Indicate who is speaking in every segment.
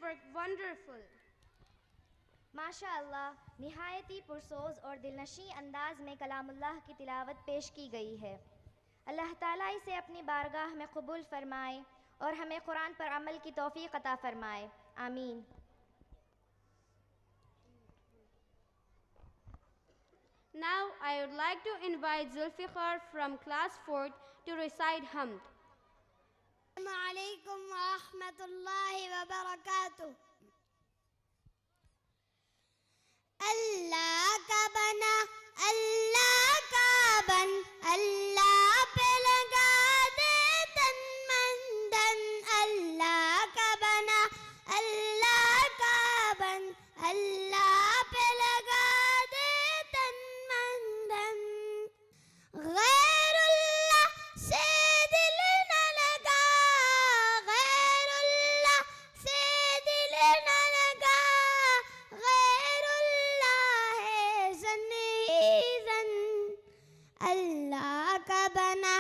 Speaker 1: wonderful.
Speaker 2: ماشاء اللہ، نہایت ہی پرسوز اور دلنشیں انداز میں کلام اللہ کی تلاوت پیش کی گئی ہے۔ اللہ تعالیٰ اسے اپنی بارگاہ میں قبول فرمائے اور ہمیں قرآن پر عمل کی توفیق عطا فرمائے، آمین۔
Speaker 1: Now I would like to invite Zulfiqar from class 4th to recite Hamd.
Speaker 3: السلام علیکم ورحمۃ اللہ وبرکاتہ۔ اللہ کا بنا، اللہ کا بن، اللہ پہ لگا دے تن من دھن۔ اللہ کا بنا، اللہ کا بن، اللہ پہ لگا دے تن من دھن۔ غیر اللہ سے دل نہ لگا، غیر اللہ سے دل نہ لگا، غیر اللہ ہے زن ہی زن۔ اللہ کا بنا،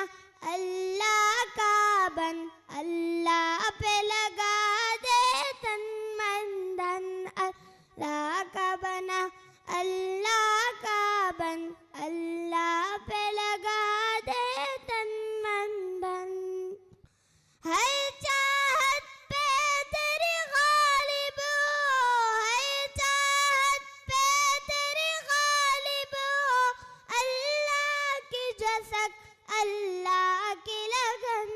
Speaker 3: اللہ کا بن، اللہ پہ لگا دے تن من دھن۔ اللہ کا بنا، اللہ کا بن، اللہ پہ لگا دے تن من دھن۔ ہر چاہت پہ تیری غالب ہو، ہر چاہت پہ تیری غالب ہو۔ اللہ کی جسک، اللہ کی لگن۔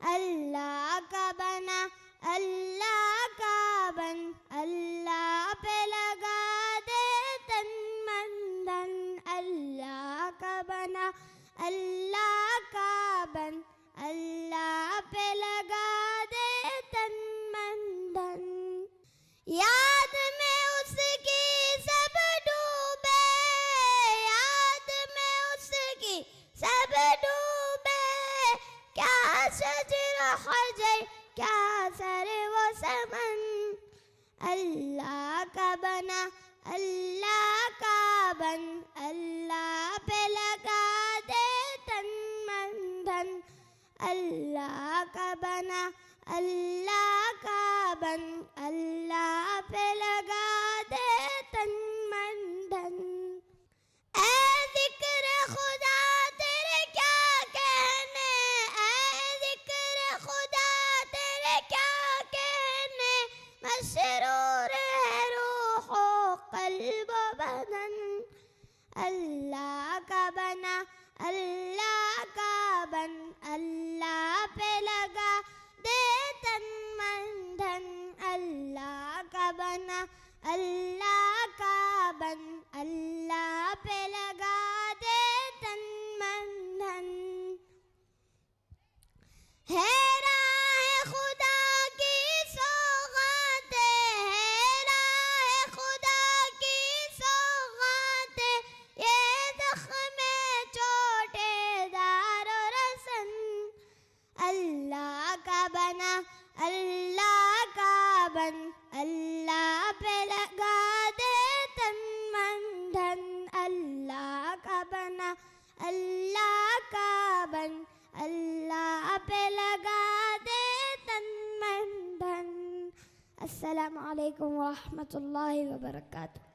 Speaker 3: اللہ کا بنا، اللہ کا بن، اللہ پہ لگا دے تن من دھن۔ اللہ کا بنا، اللہ کا بن، اللہ پہ لگا دے تن من دھن۔ یاد میں اس کی سب ڈوبے، یاد میں اس کی سب ڈوبے۔ کیا شجر حجر، کیا سر و سمن۔ اللہ کا بنا، اللہ کا بن، اللہ پہ لگا دے تن من دھن۔ اللہ کا بنا، اللہ کا بن، اللہ پہ لگا دے تن من دھن۔ اے ذکر خدا تیرے کیا کہنے، اے ذکر خدا تیرے کیا کہنے۔ مسرور ہے روح و قلب و بدن۔ اللہ کا بنا، اللہ کا بن، اللہ پہ لگا دے تن من دھن۔ اللہ کا بنا، اللہ کا بن، اللہ پہ لگا دے تن من دھن۔ ہے راہ خدا کی سوغاتیں، ہے راہ خدا کی سوغاتیں۔ یہ زخم چوٹے دار و رسن۔ اللہ کا بنا، اللہ کا بن، اللہ پہ لگا دے تن من دھن۔ اللہ کا بنا، اللہ کا بن، اللہ پہ لگا دے تن من دھن۔ السلام علیکم ورحمۃ اللہ وبرکاتہ۔